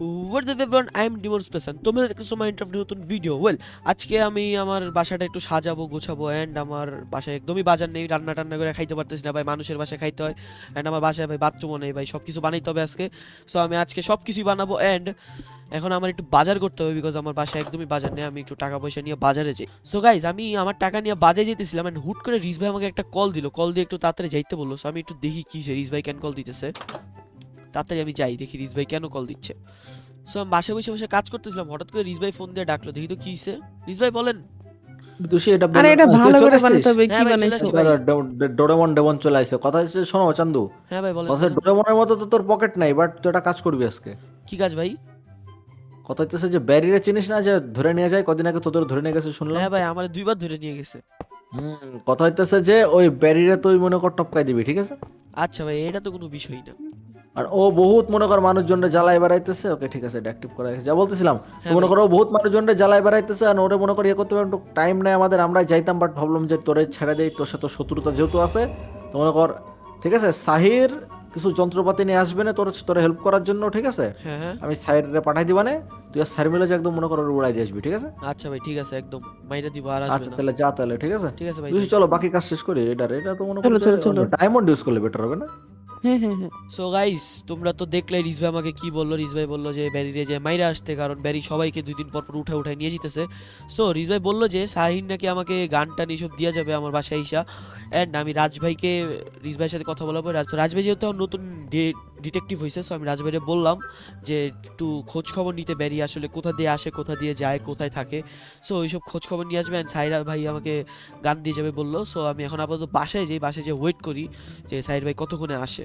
What's up everyone? I am Demon Space তোমরা দেখছো মাই interview নতুন ভিডিও। আজকে আমি আমার বাসাটা একটু সাজাবো গোছাবো এন্ড আমার বাসায় একদমই বাজার নেই, রান্না টান্না করে খাইতে পারতেছি না ভাই, মানুষের বাসায় খাইতে হয় এন্ড আমার বাসায় ভাই বাথরুমও নেই ভাই, সবকিছু বানাইতে হবে আজকে। সো আমি আজকে সবকিছুই বানাবো এন্ড এখন আমার একটু বাজার করতে হবে বিকজ আমার বাসায় একদমই বাজার নেই, আমি একটু টাকা পয়সা নিয়ে বাজারে যাই। সো গাইজ আমি আমার টাকা নিয়ে বাজারে যেতেছিলাম এন্ড হুট করে রিস ভাই আমাকে একটা কল দিল, কল দিয়ে একটু তাড়াতাড়ি যাইতে বললো। সো আমি একটু দেখি কি রিস ভাই কেন কল দিতেছে, তাড়াতাড়ি আমি যাই দেখি রিস ভাই কেন কল দিচ্ছে। সো আমি বাসায় বসে বসে কাজ করতেছিলাম, হঠাৎ করে রিস ভাই ফোন দিয়ে ডাকলো, দেখি তো কি হইছে। রিস ভাই বলেন। দোষী এটা আরে বলে এটা তুই ভালো চলে করে আসছিস? বানাতে হবে। হ্যাঁ কি ভাই, চলে বানাইছো? আসছি ভাই। ডোরেমন ডেমন চলে আসছে। কথা হচ্ছে, শোনো চান্দু, হ্যাঁ ভাই বলেন কথা বলেন। ডোরেমনের মতো তো তোর পকেট নাই, বাট তুই একটা কাজ করবি আজকে। কি কাজ ভাই? কথা হচ্ছে যে ব্যারিয়ারে চিনিস না, যে ধরে নিয়ে যায়, কদিন আগে তোদের ধরে নিয়ে গেছে শুনলাম। হ্যাঁ ভাই, আমার দুইবার ধরে নিয়ে গেছে। কথা হইতেছে যে ওই ব্যারিয়ারে তুই মনে কর টপকাই দিবি, ঠিক আছে? আচ্ছা ভাই, এটা তো কোনো বিষয় না। আর ও বহুত মনে কর মানুষজনরে জ্বালাই বেড়াইতেছে। ওকে ঠিক আছে, এটা অ্যাক্টিভ করা গেছে, যা বলতেছিলাম। তো হ্যাঁ মনে ভাই। করো ও বহুত মানুষজনরে জ্বালাই বেড়াইতেছে, আর ওরে মনে করি ইয়ে করতে পারবে, একটু টাইম নেই আমাদের, আমরা যাইতাম, বাট ভাবলাম যে তোরে ছেড়ে দেই, তোর সাথে শত্রুতা যেহেতু আছে। তো মনে কর ঠিক আছে, সাহির কিছু যন্ত্রপাতি নিয়ে আসবে না তোরে হেল্প করার জন্য, ঠিক আছে? হ্যাঁ হ্যাঁ। আমি সাহিরে পাঠাই দিবানে, তুই আর সাহির মিলে যে একদম মনে কর ওরে উড়াই দিয়ে আসবি, ঠিক আছে? আচ্ছা ভাই ঠিক আছে, একদম মাইরা দিব, আর আসবে আচ্ছা না। তাহলে যা, তাহলে ঠিক আছে। ঠিক আছে ভাই, তুই যাই। চলো বাকি কাজ শেষ করি। এটা তো মনে চলো করো চলো চলো। ডায়মন্ড ইউজ করলে বেটার হবে না? হ্যাঁ হ্যাঁ হ্যাঁ। সো গাইস, তোমরা তো দেখলে রিস ভাই আমাকে কি বললো। রিস ভাই বললো যে ব্যারিরে যে মাইরা আসতে, কারণ ব্যারি সবাইকে 2 দিন পর পর উঠায় নিয়ে যেতেছে। সো রিস ভাই বললো যে শাহিন নাকি আমাকে গান টান এইসব দিয়ে যাবে আমার বাসায় আইসা। অ্যান্ড আমি রাজভাইকে, রিস ভাইয়ের সাথে কথা বলাবো। রাজভাই যেহেতু আমার নতুন ডিটেকটিভ হয়েছে, সো আমি রাজভাইরে বললাম যে একটু খোঁজ খবর নিতে, ব্যারি আসলে কোথা দিয়ে আসে, কোথা দিয়ে যায়, কোথায় থাকে। সো ওইসব খোঁজ খবর নিয়ে আসবে অ্যান্ড সাইরা ভাই আমাকে গান দিয়ে যাবে বললো। সো আমি এখন আপাতত বাসায় যাই, বাসায় যে ওয়েট করি যে সাইর ভাই কতক্ষণে আসে।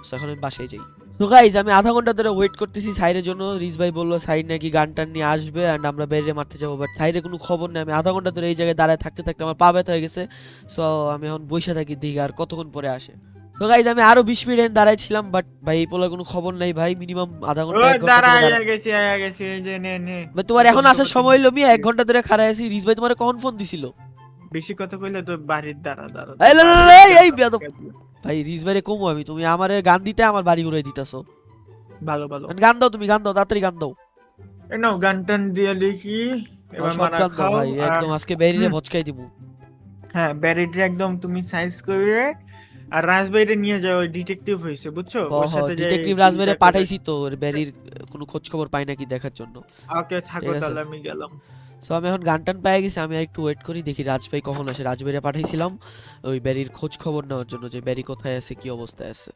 সো এখন আমি বাসায় যাই। তো গাইজ আমি আধা ঘন্টা ধরে ওয়েট করতেছি সাইরের জন্য। রিস ভাই বললো সাইর নাকি গান টান নিয়ে আসবে অ্যান্ড আমরা বাইরে মারতে যাবো, বাট সাইরের কোনো খবর নেই। আমি আধা ঘন্টা ধরে এই জায়গায় দাঁড়ায় থাকতে থাকতে আমার পা ব্যথা হয়ে গেছে। সো আমি এখন বসে থাকি, দিঘা আর কতক্ষণ পরে আসে। তো গাইজ আমি আরো 20 মিনিট দাঁড়ায় ছিলাম, বাট ভাই এই পোলার কোনো খবর নাই ভাই। মিনিমাম আধা ঘন্টা 1 ঘন্টা দাঁড়া, ধরে আয়া গেছি আয়া গেছি, এই যে নে নে। ভাই তোমার এখন আসার সময় হলো, মিয়া 1 ঘন্টা ধরে খাড়ায় আছি। রিস ভাই তোমার কখন ফোন দিছিল? বেশি কথা কইলে তো বাড়ির দাঁড়া দাঁড়া। এই লা লা লা, এই বেয়াদব। ভাই রিস ভাইরে কমু আমি, তুমি আমারে গান দিতে আমার বাড়ি ঘুরাই দিতাছো। ভালো ভালো। গান দাও, তুমি গান দাও, তাড়াতাড়ি গান দাও। এই নাও গান টান দিয়ে লিখি। এবার সব মারা গান দাও খাও। ভাই, আর একদম আজকে বেরিয়ে হুম, ভচকাই দিমু। হ্যাঁ ব্যারিডে একদম তুমি সাইজ করে। আর রাজবাইরে নিয়ে যাও, ওই ডিটেকটিভ হয়েছে বুঝছো, ওর সাথে যাই। ডিটেকটিভ রাজমেরে পাঠাইছি তো, ওর ব্যারির কোনো খোঁজ খবর পাই নাকি দেখার জন্য। ওকে থাকো, ঠিক আছে। তাহলে আমি গেলাম। সো আমি এখন গান টান পেয়ে গেছি, আমি আর একটু ওয়েট করি, দেখি রাজ ভাই কখন আসে। রাজবেরে পাঠাইছিলাম ওই ব্যারির খোঁজ খবর নেওয়ার জন্য, যে ব্যারি কোথায় আছে, কি অবস্থায় আছে।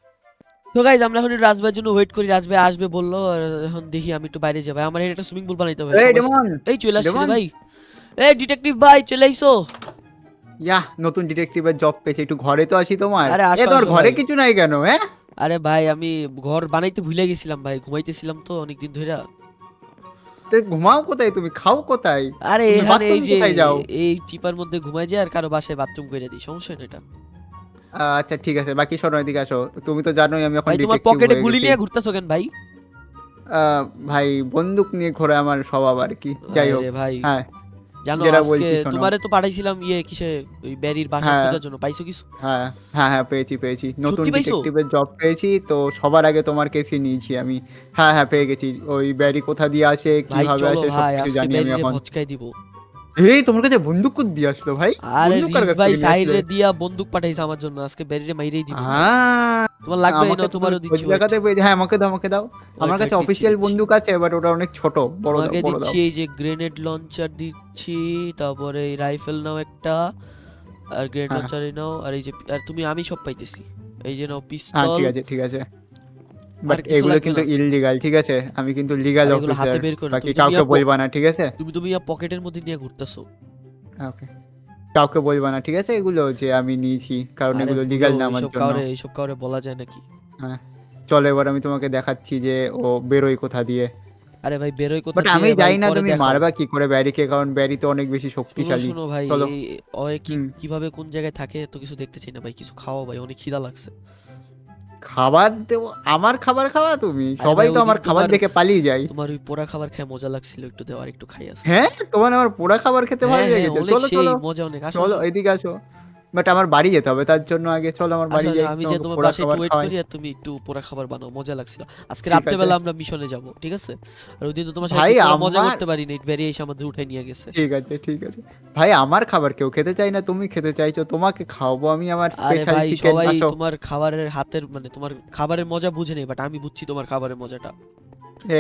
তো গাইজ আমরা এখন রাজভাইয়ের জন্য ওয়েট করি, রাজভাই আসবে বললো। আর এখন দেখি আমি একটু বাইরে যাবো, আমার একটা সুইমিং পুল বানাইতে হবে। এই ডেমন, এই চলে আসছে রে ডেমন। ভাই। এই ডিটেকটিভ ভাই চলে আইসো। নতুন ডিটেকটিভের জব পেয়েছি, একটু ঘরে তো আসি তোমার। আরে আসো, তোমার আসো ঘরে ভাই। কিছু নাই কেন? আরে ভাই আমি ঘর বানাইতে ভুলে গেছিলাম ভাই, ঘুমাইতেছিলাম তো অনেকদিন ধরে। তো ঘুমাও কোথায় তুমি? খাও কোথায়? আরে তুমি এখানে এই বাথরুম যে কোথায় যাও? এই চিপার মধ্যে ঘুমাই যায়, আর কারো বাসায় বাথরুম করে দিই, সমস্যা নেই এটা। আচ্ছা ঠিক আছে, বাকি শোনো, এদিকে আসো। তুমি তো জানোই আমি এখন ভাই তোমার ডিটেকটিভ পকেটে হয়ে গুলি গেছি। নিয়ে ঘুরতেছো কেন ভাই? ভাই বন্দুক নিয়ে ঘোরা আমার স্বভাব আর কি, যাই হোক। আরে ভাই হ্যাঁ, জানো যেটা আজকে বলছি শোনো। তোমারে তো পাঠাইছিলাম কিসে, ওই ব্যারির বাসা হ্যাঁ খোঁজার জন্য, পাইছো কিছু? হ্যাঁ হ্যাঁ হ্যাঁ, পেয়েছি নতুন সত্যি পাইছো? ডিটেকটিভের জব পেয়েছি তো, সবার আগে তোমার কেসই নিয়েছি আমি। হ্যাঁ হ্যাঁ, পেয়ে গেছি। ওই ব্যারি কোথা দিয়ে আসে, ভাই কিভাবে চলো আসে, ভাই, সবকিছু আজকে জানি আমি ব্যারিরে এখন। ভচকাই দিব। এই তোমার কাছে বন্দুক কোথা দিয়ে আসলো ভাই? আরে বন্দুক কার রিস কাছ ভাই থেকে নিয়ে আসলে? সাইরে দিয়া বন্দুক পাঠাইছে আমার জন্য, আজকে ব্যারিরে মাইরেই দিব। আহ, তোমার লাগবে আমাকে না, তো তোমারও তুমি দিচ্ছি। খোঁজ লাগাতে পেয়েছি। হ্যাঁ, আমাকে দাও আমাকে দাও। আমার Wait, কাছে wait, অফিসিয়াল দিচ্ছি। বন্দুক আছে, বাট ওটা অনেক ছোট। বড় দাও, তোমাকে বড় দিচ্ছি দাও। এই যে গ্রেনেড লঞ্চার দিচ্ছি, তারপরে এই রাইফেল নাও একটা, আর গ্রেনেড হ্যাঁ লঞ্চার নাও, আর এই যে আর তুমি আমি সব পাইতেছি। এই যে নাও হ্যাঁ, পিস্তল। ঠিক আছে ঠিক আছে, আর বাট কিছু এগুলো লাগবে কিন্তু না। ইললিগাল, ঠিক আছে? আমি কিন্তু লিগাল আর এগুলো হাতে অফিসার। বের করো, বাকি তুমি কাউকে বলবা না, ঠিক আছে? তুমি পকেটের মধ্যে নিয়ে ঘুরতেছো। ওকে, কাউকে বলবা না, ঠিক আছে, এগুলো যে আমি নিয়েছি, কারণ আরে এগুলো bro, লিগাল না আমার জন্য। এইসব কাউরে বলা যায় নাকি? হ্যাঁ, চলো এবার আমি তোমাকে দেখাচ্ছি যে ও বেরোয় কোথা দিয়ে। আরে ভাই বেরোয় কোথা বাট দিয়ে আমি ভাই, জানি না পরে তুমি দেখাও। মারবা কি করে ব্যারিকে, কারণ ব্যারি তো অনেক বেশি শোনো শক্তিশালী। শোনো ভাই, চলো। এই ওই হুম, কিভাবে কোন জায়গায় থাকে এত কিছু দেখতে চাই না ভাই, কিছু খাওয়া ভাই, অনেক খিদা লাগছে। খাবার দেবো? আমার খাবার খাওয়া তুমি? আরে সবাই ভাই তো আমার ওইদিন খাবার দেখে পালিয়ে যায়। তোমার ওই পোড়া খাবার খেয়ে মজা লাগছিল, একটু দেও, আর একটু খাই আজকে। হ্যাঁ, তোমার আমার পোড়া খাবার খেতে ভালো হ্যাঁ হ্যাঁ, লেগেছে? অনেক চলো সেই চলো মজা, অনেক আসো চলো, আসো। এদিকে আসো। বাট আমার বাড়ি যেতে হবে, তার জন্য আগে চলো আমার বাড়ি আসলে যাই, আমি যে তোমাকে তোমার পোড়া বাসায় খাবার একটু ওয়েট খাওয়াই। করি আর তুমি একটু পোড়া খাবার বানাও, মজা লাগছিল আজকে ঠিক আছে রাত্রেবেলা আমরা মিশনে যাব, ঠিক আছে? আর ওই দিন তো তোমার সাথে ভাই, পুরো মজা আমার করতে পারিনি, বেরিয়ে এসে আমাদের উঠাই নিয়ে গেছে। ঠিক আছে ঠিক আছে ভাই, আমার খাবার কেউ খেতে চাই না, তুমি খেতে চাইছো, তোমাকে খাওয়াবো আমি আমার আরে স্পেশাল ভাই চিকেন। সবাই আসো তোমার খাবারের হাতের মানে তোমার খাবারের মজা বুঝে নেই, বাট আমি বুঝছি তোমার খাবারের মজাটা।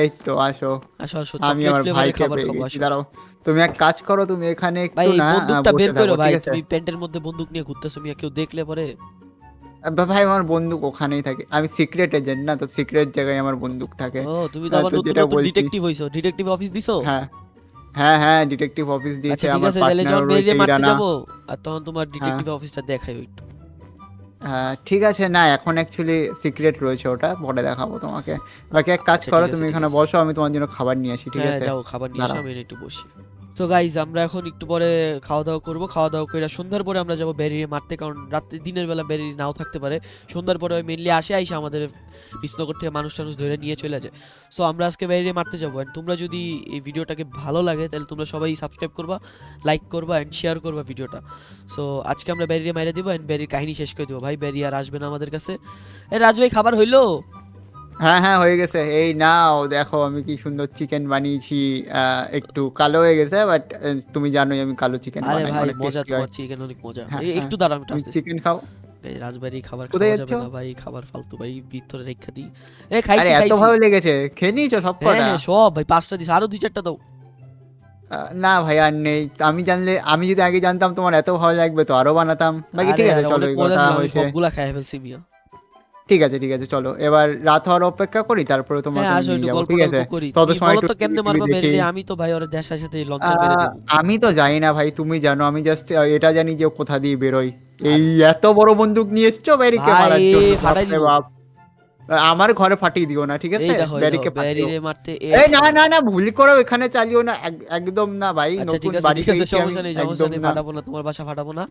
এই তো আসো, আসো আসো, আমি চকলেট আমার ফ্লেভারের ভাইকে খাবার পেয়ে খাবো, গেছি, আসো। দাঁড়াও তুমি এক কাজ করো, তুমি এখানে ভাই একটু এই না বন্দুকটা বের বসে করো থাকো, ভাই, ঠিক আছে? তুমি প্যান্টের মধ্যে বন্দুক নিয়ে ঘুরতেছো, মিয়া কেউ দেখলে পরে। ভাই আমার বন্দুক ওখানেই থাকে, আমি সিক্রেট এজেন্ট না, তো সিক্রেট জায়গায় আমার বন্দুক থাকে। ও তুমি তো আবার তো নতুন যেটা নতুন বলছি, ডিটেকটিভ হইছো, ডিটেকটিভ অফিস দিছো? হ্যাঁ হ্যাঁ হ্যাঁ, ডিটেকটিভ অফিস দিয়েছে, আচ্ছা ঠিক আমার আছে, তাহলে পার্টনারও যখন রয়েছে বেরিয়ে মারতে ইরানা। যাবো আর তখন তোমার হ্যাঁ ডিটেকটিভ অফিসটা দেখাই একটু। ঠিক আছে, না এখন অ্যাকচুয়ালি সিক্রেট রয়েছে, ওটা পরে দেখাবো তোমাকে। বাকি এক কাজ আচ্ছা করো, ঠিক আছে তুমি ঠিক এখানে আছে। বসো, আমি তোমার জন্য খাবার নিয়ে আসি, ঠিক হ্যাঁ আছে? যাও, খাবার নিয়ে এসে দাঁড়াও। আমি একটু বসি। তো গাইজ আমরা এখন একটু পরে খাওয়া দাওয়া করবো, খাওয়া দাওয়া করে সন্ধ্যার পরে আমরা যাবো বেরিয়ে মারতে, কারণ রাত্রে দিনের বেলা বেরিয়ে নাও থাকতে পারে। সন্ধ্যার পরে মেনলি আসে আইসা আমাদের বিষ্ণুনগর থেকে মানুষ টানুষ ধরে নিয়ে চলে যায়। সো আমরা আজকে বেরিয়ে মারতে যাবো, অ্যান্ড তোমরা যদি এই ভিডিওটাকে ভালো লাগে তাহলে তোমরা সবাই সাবস্ক্রাইব করবা, লাইক করবা অ্যান্ড শেয়ার করবা ভিডিওটা। সো আজকে আমরা বেরিয়ে মাইরে দিব অ্যান্ড বেরিয়ে কাহিনী শেষ করে দেবো। ভাই বেরিয়ে আর আসবে না আমাদের কাছে। এ রাজ ভাই খাবার হইলো? হ্যাঁ হ্যাঁ হয়ে গেছে, এই নাও দেখো আমি কি সুন্দর চিকেন বানিয়েছি। একটু কালো হয়ে গেছে, বাট তুমি জানোই আমি কালো চিকেন আরে বানাই, ভাই অনেক মজা, টেস্টি হয়। তোমার চিকেন অনেক মজা। হ্যাঁ এই হ্যাঁ, একটু দাঁড়া আমি তুমি আসতেছি। চিকেন খাও। এই রাজবাড়ি খাবার কোথায় খাওয়া যাবে যাচ্ছ? না ভাই, খাবার ফালতু ভাই, ভিতরে রেখা দিই। এ আরে খাইছি এত খাইছি। ভালো লেগেছে, খেয়ে নিয়েছো সব হ্যাঁ কটা? হ্যাঁ সব ভাই, 5টা দিস, আরো 2 4টা দাও। না ভাই আর নেই, আমি জানলে, আমি যদি আগে জানতাম তোমার এত ভালো লাগবে তো আরো বানাতাম। বাকি আরে ঠিক আছে আরে চলো, অনেক মজা এগারোটা ছিল, আমি হয়েছে। সবগুলা খাই ফেলছি মিয়া। ঠিক আছে চলো, এবার রাত হওয়ার অপেক্ষা করি, তারপরে হ্যাঁ তোমাকে আমি আসো নিয়ে একটু যাবো, গল্প ঠিক টল্প আছে? করি, তত তুমি সময় বলো একটু তো টিভি কেমনে টিভি মারবা দেখি। বেরিয়ে, আমি তো ভাই ওর দেশার সাথে লঞ্চার মেরে দেবো। আমি তো জানি না ভাই, তুমি জানো, আমি জাস্ট এটা জানি যে ও কোথা দিয়ে বেরোয়। এই এত বড় বন্দুক নিয়ে এসছো ব্যারিকে ভাই মারার জন্য, ফাটাই বাপরে দিব। বাপ। আমার ঘরে ফাটিয়ে দিও না, ঠিক এই আছে? দেখো ব্যারিকে ব্যারি ফাটিও। রে মারতে এই না না না, ভুল করে এখানে চালিও না, একদম না ভাই, আচ্ছা নতুন ঠিক বাড়ি আছে পেয়েছি আমি, সমস্যা নেই সমস্যা একদম নেই, না। ফাটাবো না, তোমার বাসা ফাটাবো না।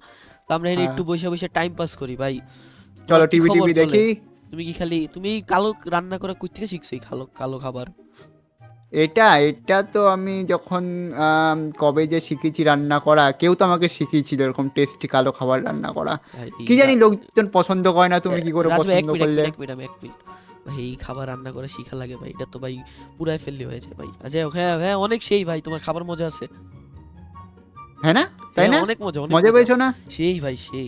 তো আমরা এখানে হ্যাঁ একটু বসে বসে টাইম পাস করি ভাই। চলো তোমার কি টিভি খবর টিভি চলে? দেখি। তুমি কি খালি তুমি কালো রান্না করা কই থেকে শিখছো, এই কালো কালো খাবার? এটা এটা তো আমি যখন কবে যে শিখেছি রান্না করা, কেউ তো আমাকে শিখিয়েছিল এরকম টেস্টি কালো খাবার রান্না করা। ভাই কি জানি লোকজন পছন্দ করে না, তুমি কি করে রাজু এক পছন্দ মিনিট করলে? এক মিনিট আমি এক মিনিট। ভাই এই খাবার রান্না করে শিখা লাগে ভাই, এটা তো ভাই পুরাই ফেললি হয়েছে ভাই। আচ্ছা হ্যাঁ হ্যাঁ অনেক সেই ভাই, তোমার খাবার মজা আছে। হ্যাঁ না, তাই হ্যাঁ, না? অনেক মজা অনেক মজা পেয়েছো না? সেই ভাই সেই।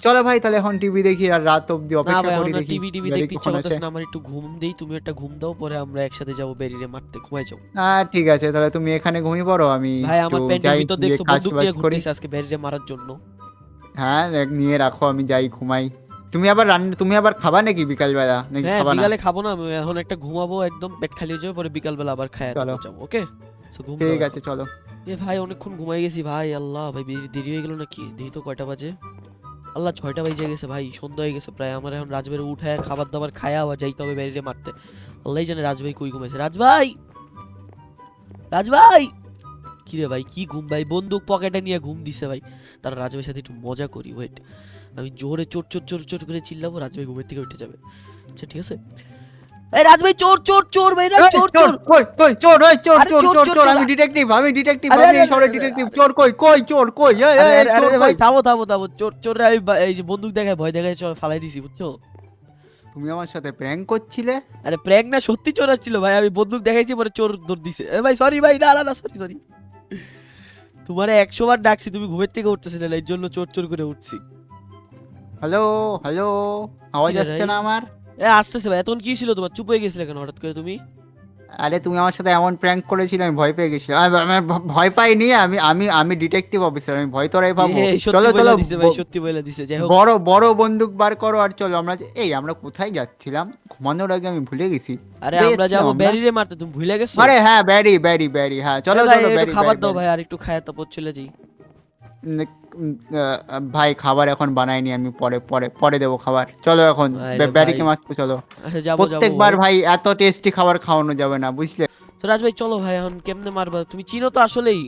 চলো ভাই তাহলে এখন টিভি দেখি, আর রাত অবধি না অপেক্ষা ভাই করি, আমার দেখি টিভি টিভি গাড়ি দেখতে ইচ্ছা কখন করতেছে আসে। না, আমার একটু ঘুম দেই, তুমি একটা ঘুম দাও, পরে আমরা একসাথে যাবো বেরিয়ে মারতে, ঘুমাই যাও। ঠিক আছে, তাহলে তুমি এখানে ঘুমিয়ে পড়ো, আমি ভাই একটু আমার প্যান্টের যাই, ভিতর গিয়ে দেখছো কাজ বন্দুক বাজ নিয়ে করি। ঘুরতেছে আজকে বেরিয়ে মারার জন্য। হ্যাঁ নিয়ে রাখো, আমি যাই ঘুমাই। তুমি আবার খাবা নাকি বিকাল বেলা, নাকি হ্যাঁ খাবা না? বিকালে খাবো না, আমি এখন একটা ঘুমাবো, একদম পেট খালি হয়ে যাবে, পরে বিকাল বেলা আবার খায় চলো যাবো, ওকে? সো ঘুম ঠিক দাও আছে এখন। চলো। এ ভাই অনেকক্ষণ ঘুমাই গেছি ভাই, আল্লাহ ভাই দেরি হয়ে গেল নাকি? দেখি তো কয়টা বাজে। আল্লাহ 6টা বেজে গেছে ভাই, সন্ধ্যা হয়ে গেছে প্রায়। আমার এখন রাজবাড়ি উঠায় খাবার দাবার খায়া আবার যাইতে হবে বেরিয়ে মারতে। আল্লাহ জানে রাজভাই কই ঘুমাইছে। রাজভাই রাজভাই কি রে ভাই, কি ঘুম ভাই, বন্দুক পকেটে নিয়ে ঘুম দিছে ভাই। তার রাজভাইয়ের সাথে একটু মজা করি, ওয়েট। আমি জোরে চোর চোর চোর চোর করে চিল্লাবো, রাজভাই ঘুমের থেকে উঠে যাবে। আচ্ছা ঠিক আছে। এই রাজভাই চোর চোর চোর ভাই, এই, চোর চোর চোর। কই কই, চোর ওই চোর আরে চোর চোর, চোর চোর, চোর, চোর। আমি ডিটেকটিভ আরে, আমি আরে, এই শহরের আরে, ডিটেকটিভ। আরে, চোর কই কই, চোর কই, এই আরে এই চোর আরে ভাই কই? থামো থামো থামো, চোর চোররে আমি এই যে বন্দুক দেখায় ভয় দেখায় ফালাই দিছি, বুঝছো? তুমি আমার সাথে প্র্যাঙ্ক করছিলে? আরে প্র্যাঙ্ক না, সত্যি চোর আসছিল ভাই, আমি বন্দুক দেখাইছি পরে চোর দৌড় দিছে। এ ভাই সরি ভাই, না না না সরি সরি। তোমারে 100 বার ডাকছি, তুমি ঘুমের থেকে উঠতেছিলে না, এর জন্য চোর চোর করে উঠছি। হ্যালো হ্যালো, আওয়াজ কি রে আসছে ভাই? না আমার? এ আসতেছে ভাই, এতক্ষণ কি ছিল তোমার, চুপ হয়ে গেছিলে কেন হঠাৎ করে তুমি? আরে তুমি আমার সাথে এমন প্র্যাঙ্ক করেছিলে, আমি ভয় পেয়ে গেছিলাম। আমি ভয় পাইনি, আমি আমি আমি ডিটেকটিভ অফিসার, আমি ভয় তোরাই পাবো। এ, সত্যি চলো চলো, বইলা দিছে ভাই, সত্যি বইলা দিছে। যাই হোক বড় বড় বন্দুক বার করো, আর চলো আমরা আমরা কোথায় যাচ্ছিলাম? ঘুমানোর আগে আমি ভুলে গেছি। আরে কোথায় আমরা যাচ্ছিলাম যাবো আমরা? ব্যারিরে মারতে, তুমি ভুলে গেছো? আরে হ্যাঁ, ব্যারি ব্যারি ব্যারি, হ্যাঁ চলো এ ভাই চলো, একটু ব্যারি খাবার ব্যারি দাও ব্যারি। ভাই, আর একটু খায় তারপর চলে যাই। ভাই খাবার এখন বানাইনি, আমি পরে পরে পরে দেবো খাবার। চলো এখন আরে ব্যারিকে ভাই। মারতে চলো। আচ্ছা যাবো যাবো প্রত্যেকবার ভাই। ভাই এত টেস্টি খাবার খাওয়ানো যাবে না, বুঝলে? তো রাজ ভাই চলো ভাই, এখন কেমনে মারবা, তুমি চিনো তো আসলেই।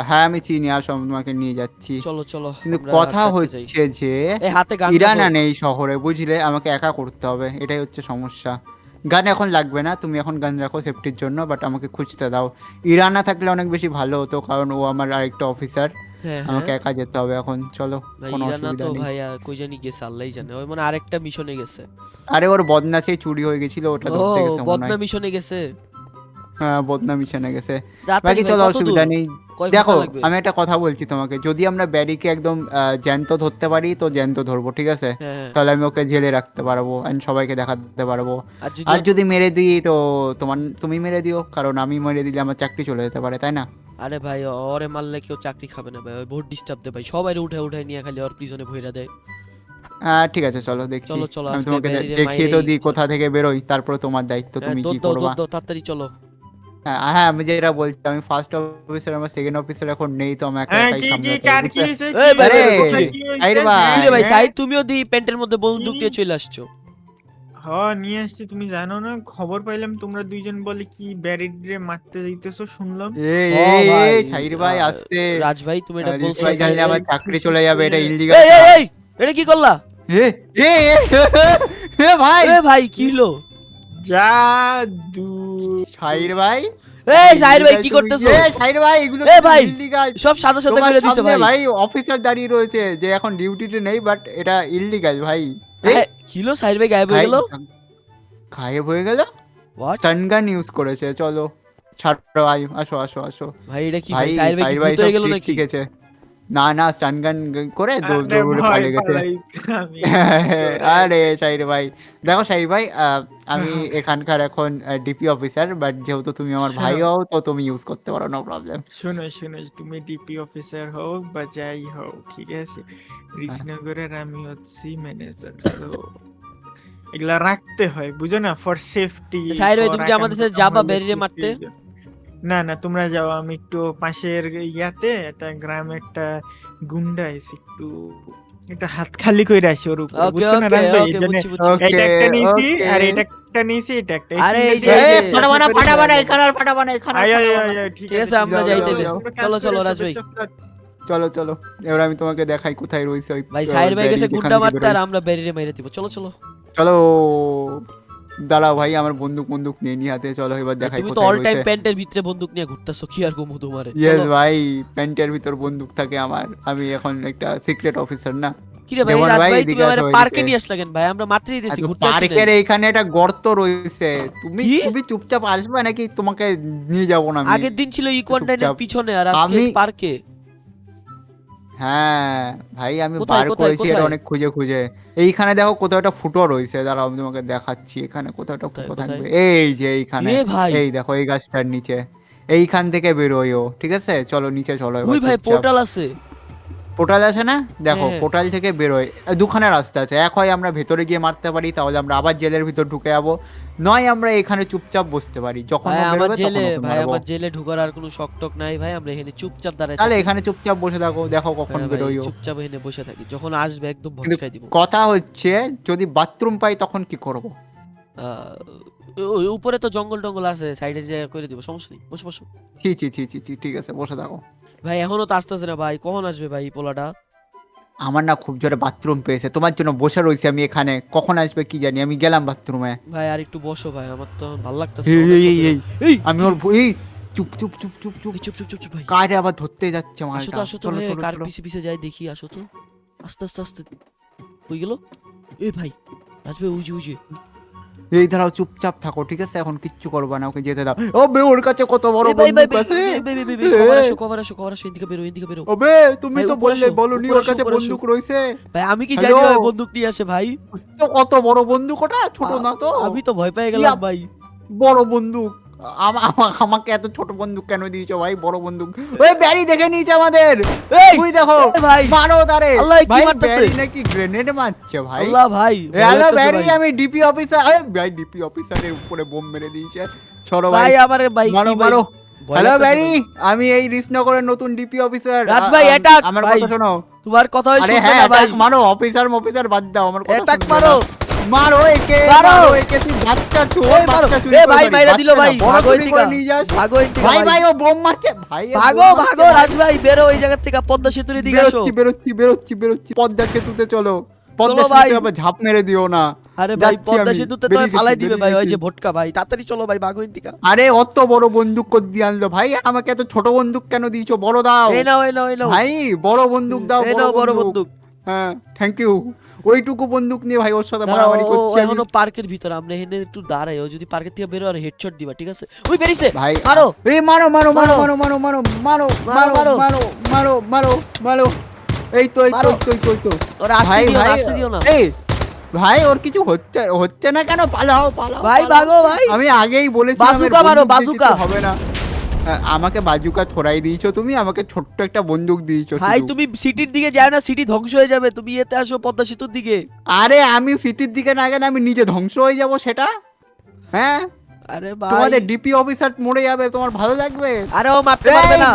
হ্যাঁ আমি চিনি, আসো আমি তোমাকে নিয়ে যাচ্ছি। চলো চলো কিন্তু আমরা কথা হাঁটতে যাই। হচ্ছে যে এই হাতে গান ইরানা রাখো। নেই শহরে, বুঝলে? আমাকে একা করতে হবে, এটাই হচ্ছে সমস্যা। গান এখন লাগবে না, তুমি এখন গান রাখো সেফটির জন্য, বাট আমাকে খুঁজতে দাও। ইরানা থাকলে অনেক বেশি ভালো হতো, কারণ ও আমার আরেকটা অফিসার। হ্যাঁ আমাকে হ্যাঁ একা যেতে হবে এখন, চলো ভাই কোনো ইরানা অসুবিধা তো নেই। ভাই আর কই জানি গেছে আল্লাহই জানে, ওই মানে আরেকটা মিশনে গেছে। আরে ওর বদনাসেই চুরি হয়ে গেছিল, ওটা ও ধরতে গেছে মনে বদনা হয়। মিশনে গেছে। হ্যাঁ বদনা মিশনে গেছে। রাতারি বাকি ভাই চলো কত অসুবিধা দূর? নেই। কয় দেখো ঘন্টা লাগবে? আমি একটা কথা বলছি তোমাকে, যদি আমরা ব্যারিকে একদম জ্যান্ত ধরতে পারি তো জ্যান্ত ধরবো, ঠিক আছে? হ্যাঁ হ্যাঁ। তাহলে আমি ওকে জেলে রাখতে পারবো and সবাইকে দেখাতে পারবো। আর যদি আর যদি মেরে দিই তো তুমি মেরে দিও, কারণ আমি মেরে দিলে আমার চাকরি চলে যেতে পারে, তাই না? আরে ভাই ওরে মারলে কেউ চাকরি খাবে না ভাই, ওই বহুত ডিস্টার্ব দেয় ভাই, সবাই উঠে উঠে নিয়ে খালি ওর পিছনে ভইরা দেয়। ঠিক আছে চলো দেখছি। চলো চলো আমি আজকে তোমাকে ব্যারিরে দেখিয়ে তো মাইরেই দিই চল। কোথা থেকে বেরোই, তারপরে তোমার দায়িত্ব তুমি কি দৌড় দাও করবা। দৌড় দাও তাড়াতাড়ি চলো। হ্যাঁ হ্যাঁ, আমি যেটা বলছি, আমি ফার্স্ট অফিসার, আমার সেকেন্ড অফিসার এখন নেই, তো আমি একা হ্যাঁ একাই কি কি সামলাতে কার হবে, কি বুঝলে? হয়েছে, এই কি ভাই, হয়েছে, এই, কোথায় কি হয়েছে? সাইড ভাই। কি রে ভাই হ্যাঁ, সাইদ, তুমিও দি প্যান্টের মধ্যে বন্দুক কি? দিয়ে চলে আসছো। হ্যাঁ নিয়ে আসছি, তুমি জানো না, খবর পাইলাম তোমরা দুইজন বলে কি ব্যারিডে মারতে যাইতেছো শুনলাম। এই ও এই ভাই, এই সাইড ভাই আসতে। রাজ ভাই তুমি এটা রিস বলছো ভাই না? জানলে আমার এই চাকরি খুশি চলে যাবে, এটা করে। ইললিগাল। এই এই এই এটা কি করলা? এ এ এ, এ ভাই এ ভাই কি হলো? জাদু। সাইড ভাই, এই সাইদ ভাই illegal কি তুমি- করতেছো? এ সাইড ভাই এগুলো এ ভাই, ইললিগাল। সব সাদা সাদা তোমার করে দিছে সামনে ভাই। ভাই অফিসার দাঁড়িয়ে রয়েছে যে এখন ডিউটিতে নেই, বাট এটা ইললিগাল ভাই। কি হলো সাইদ ভাই গায়েব হয়ে ভাই গেল? গায়েব হয়ে গেল, হোয়াট? স্টান গান ইউজ করেছে। চলো ছাড়ো, আয়ু আসো আসো আসো। ভাই এটা কি ভাই ভাই সাইদ ভাই কি সাইড ভাই ভূত সব হয়ে গেল ট্রিক নাকি? শিখেছে। না না, স্টান গান করে আরে দৌড়ে ভয় পালিয়ে গেছে। পালাইছি আমি। আরে শাহির ভাই, দেখো শাহির ভাই, আমি এখানকার এখন ডিপি অফিসার, বাট যেহেতু তুমি আমার শোনো। ভাই হও তো তুমি ইউজ করতে পারো, নো প্রবলেম। শোনো শোনো, তুমি ডিপি অফিসার হও বা যাই হও, ঠিক আছে, রিজনগরের আমি হচ্ছি ম্যানেজার, সো এগুলা রাখতে হয় বুঝো না, ফর সেফটি। সাইদ ভাই তুমি কি আমাদের সাথে যাবা ব্যারিরে মারতে? না না, তোমরা যাও, আমি একটু পাশের ইয়াতে একটা গ্রামে একটা গুন্ডা আছে, একটু হাত খালি করে আসি ওর উপরে, ওকে বুঝছো না ওকে রাজ ভাই? ওকে এজন্য বুঝছি বুঝছি। Okay, এটা একটা নিয়েছি okay. আর এটা একটা নিয়েছি, এটা একটা, আরে এই তিনটা যে- দিয়ে এই যে- ফাটাবানা করে ফাটাবানা দেওয়া এখানে আর ফাটাবানা এখানে আর আয় আয় ফাটাবানা। আয় আয়, ঠিক আছে, আমরা যাও, যাই যাও, তাইলে। যাও। চলো চলো রাজ ভাই। চলো চলো, এবার আমি তোমাকে দেখাই কোথায় রয়েছে ওই ভাই সাইদ ভাই ব্যারি গেছে যেখান গুন্ডা থেকে মারতে, আর বেরোই। আমরা ব্যারিরে মেরে দিব। চলো চলো। চলো দাঁড়াও ভাই, আমার বন্দুক বন্দুক নিয়ে নি হাতে, চলো এবার দেখাই তুমি তো কোথায় অল টাইম রয়েছে। প্যান্টের ভিতরে বন্দুক নিয়ে ঘুরতেছো, কি আর গমু তোমারে? ইয়েস চলো। ভাই, প্যান্টের ভিতর বন্দুক থাকে আমার, আমি এখন একটা সিক্রেট অফিসার না। কি রে ভাই দেবর রাজ ভাই, ভাই, এদিকে তুমি আমারে আসো, পার্কে এদিকে। নিয়ে আসলা কেন ভাই? আমরা মারতে দিতেছি, এত ঘুরতে আসি পার্কের নাই। এখানে একটা গর্ত রয়েছে, তুমি কি? খুবই চুপচাপ আসবে নাকি তোমাকে নিয়ে যাবো না আমি? আগের দিন ছিল ইকোয়ান্টাইনের চুপচাপ। পিছনে, আর আজকে আমি- পার্কে। হ্যাঁ ভাই, আমি কোথায়, বার কোথায়, করেছি এটা কোথায়? অনেক খুঁজে খুঁজে। এইখানে দেখো কোথাও একটা ফুটো রয়েছে, দাঁড়াও আমি তোমাকে দেখাচ্ছি, এখানে কোথাও একটা কোথায়, ফুটো কোথায়? থাকবে, এই যে এইখানে। এ ভাই, এই দেখো এই গাছটার নিচে, এইখান থেকে বেরোয়ও, ঠিক আছে? চলো নিচে চলো এবার ওই ভাই চুপচাপ। পোর্টাল আছে। পোর্টাল আছে না, দেখো হ্যাঁ। পোর্টাল থেকে বেরোয় দুখানে রাস্তা আছে, এক হয় আমরা ভেতরে গিয়ে মারতে পারি, তাহলে আমরা আবার জেলের ভিতর ঢুকে যাবো, নয় আমরা এখানে চুপচাপ বসতে পারি, যখন ভাই ও আমার বেরোবে তখন জেলে, ওকে ভাই মারবো। আমার জেলে ঢোকার আর কোনো শক টক নাই ভাই, আমরা এখানে চুপচাপ দাঁড়াই তাহলে থাকি। এখানে চুপচাপ বসে থাকো, দেখো কখন হ্যাঁ ভাই, বেরোয়ও। চুপচাপ এখানে বসে থাকি, যখন আসবে একদম কিন্তু ভটকাই দিব। কথা হচ্ছে যদি বাথরুম পাই তখন কি করব? ওই উপরে তো জঙ্গল টঙ্গল আছে, সাইডে যে করে দিব, সমস্যা নেই, বসো বসো। ছি ছি ছি ছি ছি, ঠিক আছে বসে থাকো। ভাই এখনো তো আসতেছে না ভাই, কখন আসবে ভাই পোলাটা? আমার না খুব জোরে বাথরুম পেয়েছে, তোমার জন্য বসে রয়েছি আমি এখানে, কখন আসবে কি জানি, আমি গেলাম বাথরুমে। ভাই আর একটু বসো ভাই, আমার তো ভালো লাগতেছে। এই, এই, এই, এই, এই আমি ওর এই চুপ চুপ চুপ চুপ চুপ, চুপ চুপ চুপ চুপ ভাই, কারে আবার ধরতে যাচ্ছে আসো মালটা। তো আসো তো চলো ভাই, চলো কার চলো। পিছে পিছে যাই দেখি, আসো তো আস্তে আস্তে আস্তে। কই গেল? এই ভাই আসবে, ওই যে ওই যে। এই দাঁড়াও, চুপচাপ থাকো, ঠিক আছে? এখন কিচ্ছু করবা না, ওকে যেতে দাও। ও বে, ওর কাছে কত বড় এই ভাই ভাই বন্দুক আছে। কভার আসো কভার আসো কভার আসো, এদিকে বেরো এদিকে বেরো। ওবে তুমি ভাই, তো উপরে বললে আসো, বলনি উপরে ওর কাছে আসো, উপরে আসো। বন্দুক রয়েছে। ভাই আমি কি হ্যালো? জানি ভাই বন্দুক নিয়ে আসে ভাই? তো কত বড় বন্দুক ওটা, ছোট না তো। আমি তো ভয় পেয়ে গেলাম ভাই। বড় বন্দুক, আমাকে এত ছোট বন্দুক কেন দিয়েছো ভাই? বড় বন্দুক। ওই ব্যারি দেখে নিয়েছে আমাদের, এই তুই দেখো। এ ভাই, মারো তারে। আল্লাহ, কি ভাই মারতেছে? ব্যারি নাকি গ্রেনেড মারছে ভাই। আল্লাহ ভাই, ভয় হ্যালো লাগতেছে ব্যারি, ভাই। আমি ডিপি অফিসার। আরে ভাই ডিপি অফিসারের উপরে বোম মেরে দিয়েছে। সরো ভাই, ভাই আমারে ভাই মারো কি ভাই? মারো। ভয় হ্যালো লাগতেছে ব্যারি, ভাই। আমি এই রিসনগরের নতুন ডিপি অফিসার। রাজ ভাই, attack, আমার ভাই। কথা শোনো। তোমার কথা আরে শুনবে হ্যাঁ, না ভাই। attack মারো, অফিসার মফিসার বাদ দাও, আমার কথা অ্যাটাক শুনবে মারো। না। মারো একে, মারো। মারো একে, তুই বাচ্চা চোর, এই মারো। বাচ্চা চুরি এ করে ভাই বাড়ি, মাইরা দিল বাচ্চা ভাই, না, বড় ভাগো চুরি এদিকে। করে নিয়ে যাস। ভাগো এদিকে ভাই ভাই। ভাই ও বোম মারছে ভাই, এ ভাগো বোম ভাগো মারছে রাজ ভাই, বেরো এই জায়গা থেকে, পদ্মা সেতুর দিকে আসো। বেরোচ্ছি বেরোচ্ছি বেরোচ্ছি বেরোচ্ছি, পদ্মা সেতুতে চলো। পদ্মা ভাই। সেতুতে আবার ঝাঁপ মেরে দিও না। আরে ভাই যাচ্ছি পদ্মা আমি, সেতুতে তো বেরিয়ে গেছি, ফালাই দিবে বেরিয়ে ভাই ওই গেছি। যে ভটকা ভাই, তাড়াতাড়ি চলো ভাই ভাগো এদিকে। আরে অত বড় বন্দুক কর দিয়ে আনলো ভাই, আমাকে এত ছোট বন্দুক কেন দিয়েছো? বড় দাও এই নাও এই নাও এই নাও, ভাই, বড় বন্দুক দাও, এই বড় নাও বড় বন্দুক। বন্দুক। হ্যাঁ থ্যাংক ইউ। ওইটুকু বন্দুক নিয়ে ভাই ওর সাথে দাঁড়াও, মারামারি ও করছি আমি। এখনো পার্কের ভিতরে, আমরা এখানে একটু দাঁড়াই, ও যদি পার্কের থেকে বেরো আর হেডশট দিবা, ঠিক আছে? ওই বেরিয়েছে, ভাই মারো। এই মারো মারো মারো মারো। মারো মারো মারো মারো মারো, মারো মারো। মারো মারো মারো মারো। এই তো এই তো মারো। এই তো এই তো, এই তো। ওরা আসতে ভাই দিও না, ভাই আসতে দিও না। এই ভাই ওর কিছু হচ্ছে হচ্ছে না কেন? পালাও পালাও ভাই পালাও। ভাগো ভাই। আমি আগেই বলেছিলাম এর বাজুকা মারো, বন্দুক দিয়ে বাজুকা। কিছু হবে না। আমাকে বাজুকা থোড়াই দিয়েছো তুমি, আমাকে ছোট্ট একটা বন্দুক দিয়েছো ভাই শুধু। তুমি সিটির দিকে যাও না, সিটি ধ্বংস হয়ে যাবে, তুমি এতে আসো পদ্মা সেতুর দিকে। আরে আমি সিটির দিকে না গেলে আমি নিজে ধ্বংস হয়ে যাব সেটা? হ্যাঁ আরে ভাই, তোমাদের ডিপি অফিসার মরে যাবে, তোমার ভালো লাগবে? আরে ও মারতে পারবে না।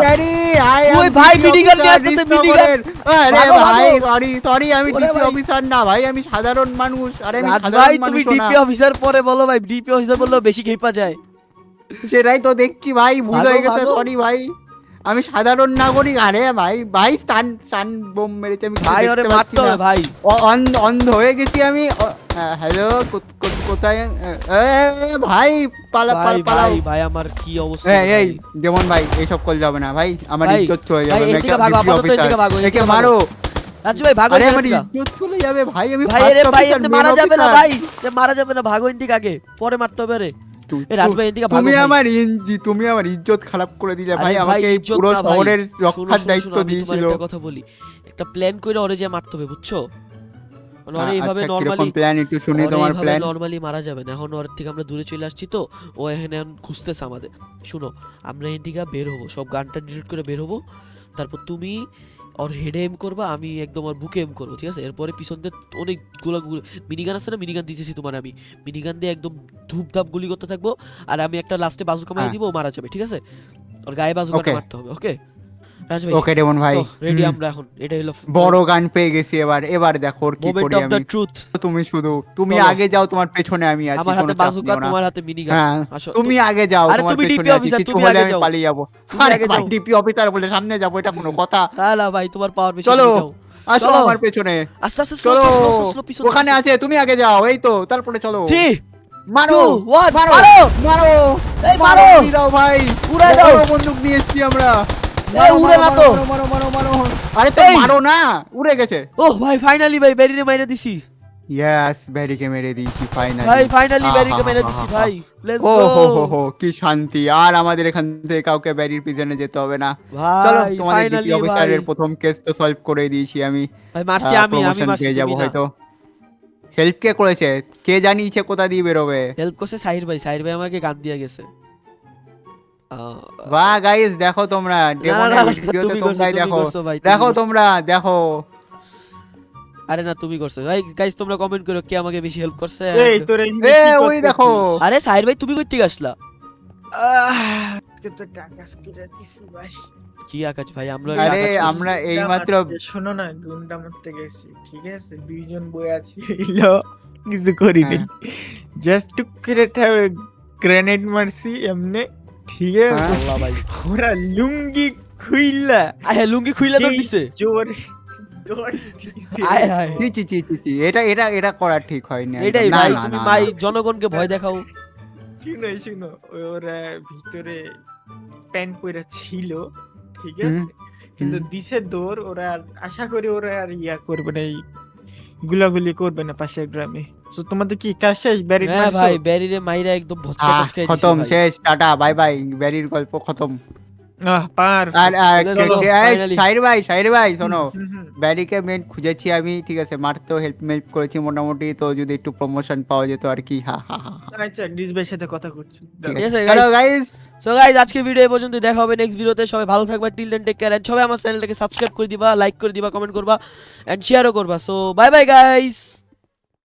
ওই ওই ভাই মিনিগান নিয়ে আসতেছে, মিনিগান। আরে ভাগো, ভাই ভাগো। সরি সরি, আমি ওরে ডিপি ভাই। অফিসার না ভাই, আমি সাধারণ মানুষ। আরে আমি রাজ সাধারণ ভাই তুমি মানুষ না। ডিপি অফিসার পরে বলো ভাই, ডিপি অফিসার বললেও বেশি খেপা যায়। সেটাই তো দেখছি ভাই, ভুল ভাগো, হয়ে গেছে, ভাগো। সরি ভাই। আমি সাধারণ নাগরিক। আরে ভাই ভাই স্টান স্টান বোম মেরেছে, আমি কিছু ভাই ওরে দেখতে পাচ্ছি মারতে হবে না। ভাই। অন্ধ হয়ে গেছি আমি। হ্যালো কোথায়? ভাই পালা ভাই পালাও। ভাই ভাই আমার কি অবস্থা এই ভাই। যেমন ভাই এইসব করলে হবে না ভাই, আমার ভাই, ইজ্জত চলে ভাই, যাবে। এদিকে ভাগো, আপাতত এদিকে ভাগো, এদিকে একে ভাগো। মারো। রাজু ভাই ভাগো আরে এদিকে আমার থেকে। ইজ্জত চলে যাবে ভাই, আমি ভাই first এরে ভাই officer, এমনি main মারা যাবে না officer। ভাই, এ মারা যাবে না, ভাগো এদিকে আগে, পরে মারতে হবে রে। এই রাজ ভাই এদিকে ভাগো তুমি ভাই। আমার তুমি আমার ইজ্জত খারাপ করে দিলে ভাই, আরে আমাকে এই ইজ্জত পুরো না ভাই। শহরের শোনো, রক্ষার শোনো, দায়িত্ব শোনো, আমি তোমার দিয়েছিল। একটা কথা বলি, একটা প্ল্যান করে ওরে যে মারতে হবে, বুঝছো? মানে ওরে এইভাবে আচ্ছা নরমালি, কিরকম প্ল্যান একটু শুনি তোমার প্ল্যান। নরমালি মারা যাবে না, এখন ওর থেকে আমরা দূরে চলে আসছি তো, ও এখানে এখন খুঁজতেছে আমাদের। শুনো, আমরা এখান থেকে বের হবো, সব গানটা ডিলিট করে বের হবো, তারপর তুমি ওর হেডে এম করবা, আমি একদম ওর বুকে এম করবো, ঠিক আছে? এরপরে পিছন দিয়ে অনেকগুলো মিনিগান আছে না, মিনিগান দিতেছি তোমার আমি, মিনিগান দিয়ে একদম ধূপধাপ গুলি করতে থাকবো, আর আমি একটা লাস্টে বাজুকা মারি হ্যাঁ। দিব, ও মারা যাবে, ঠিক আছে? ওর গায়ে বাজুকাটা Okay. মারতে হবে, ওকে? রাজ ভাই ওকে ডেমন ভাই, রেডি হুম, আমরা এখন, এটা হলো বড় গান পেয়ে গেছি এবার। এবার দেখো ওর কি মোমেন্ট করি অফ দ্য আমি। ট্রুথ। তুমি চলো। আগে যাও, তোমার পেছনে আমি আছি, আমার কোনো হাতে চাপ বাজুকা, নিও না। তোমার হাতে মিনিগান। হ্যাঁ আসো তুমি আগে যাও, আরে তোমার তুমি পেছনে DP আছি, অফিসার, কিছু তুমি হলে আগে আমি যাও। পালিয়ে যাবো। তুমি আরে আগে ভাই যাও। ডিপি অফিসার বলে সামনে যাবো, এটা কোনো কথা? তাহলে ভাই তোমার পাওয়ার বেশি, চলো। তুমি যাও। আসো চলো। আমার পেছনে, আস্তে আস্তে চলো। স্লো পিছন। ওখানে আছে, তুমি আগে যাও, এই তো, তারপরে চলো। 3 মারো 2 1 মারো মারো। মারো এই মারো। দিয়ে দাও ভাই, উড়াই দাও। বড় বন্দুক নিয়ে এসেছি আমরা। এই উড়ে না তো। মারো মারো মারো মারো। আরে তো এই। মারো না, উড়ে গেছে। ওহ ভাই ফাইনালি ভাই ব্যারিরে মাইরে দিছি। ইয়েস ব্যারিকে মেরে দিয়েছি ফাইনালি। ভাই ফাইনালি ব্যারিকে মেরে দিছি ভাই। লেটস ও গো হো হো হো, কি শান্তি। আর আমাদের এখান থেকে কাউকে ব্যারির পিছনে যেতে হবে না। ভাই। চলো, তোমাদের ডিপি ফাইনালি অফিসারের ভাই। প্রথম কেস তো সলভ করে দিয়েছি আমি। ভাই মারছি আমি প্রমোশন মারছি, পেয়ে যাবো তুমি না। হয়তো। হেল্প কে করেছে? কে জানিয়েছে কোথা দিয়ে বেরোবে? হেল্প করছে সাহির ভাই, সাহির ভাই আমাকে গান দিয়ে গেছে। বাহ গাইস, দেখো তোমরা ডেমনের ভিডিওতে তুমি তোমরাই দেখো, করছো ভাই, তুমি দেখো করছো। তোমরা দেখো। আরে না তুমি করছো ভাই, গাইস তোমরা কমেন্ট করো কে আমাকে বেশি হেল্প করছে। এই তোরা এ ওই দেখো, আরে সাহির ভাই তুমি কই থেকে আসলা? আজকে তো টাকা স্কিরে দিছি ভাই। কি আকাশ ভাই, আমরা আরে আকাশ করছি। আমরা এইমাত্র শোনো না, গুন্ডা মারতে গেছি, ঠিক আছে? দুইজন বই আছে, কিছু করিনি, জাস্ট টুক করে গ্রেনেড মারছি এমনি, ঠিক আছে? হ্যাঁ। আল্লাহ ভাই, ওরা লুঙ্গি খুইলা আরে লুঙ্গি খুইলা তো যেই দিছে। জোরে দৌড় দিছে। আয় হায়। ছি ছি ছি ছি ছি, এটা এটা এটা করা ঠিক হয়নি একদম। এটাই না ভাই, না তুমি না ভাই না। জনগণকে ভয় দেখাও। শুনো শুনো, ওরা ভিতরে প্যান্ট পরে ছিল, ঠিক হুম, আছে? কিন্তু দিছে দৌড়, ওরা আর আশা করি ওরা আর ইয়া করবে না, এই গুলাগুলি করবে না পাশের গ্রামে। তো তোমাদের কি কাজ শেষ? ব্যারিড হ্যাঁ মারছো? ভাই ব্যারিরে মাইরা একদম ভচকা টচকাই দিছে খতম, ভাই। শেষ, টাটা বাই বাই, ব্যারির গল্প খতম। পার আর আর চলো, finally। শাহির ভাই শোনো, ব্যারিকে মেন খুঁজেছি আমি, ঠিক আছে? মারতেও হেল্প করেছি মোটামুটি, তো যদি একটু প্রমোশন পাওয়া যেত আর কি। হা হা হা। আচ্ছা ডিস ভাইয়ের সাথে কথা করছি। ঠিক ঠিক আছে, আছে, চলো guys। গাইস। সো গাইস আজকে ভিডিও এই পর্যন্ত, দেখা হবে নেক্সট ভিডিওতে। সবাই ভালো থাকবা, till then take care, and সবাই আমার চ্যানেলটাকে সাবস্ক্রাইব করে দিবা, লাইক করে দিবা, কমেন্ট করবা এন্ড শেয়ারও করবা। So bye bye guys.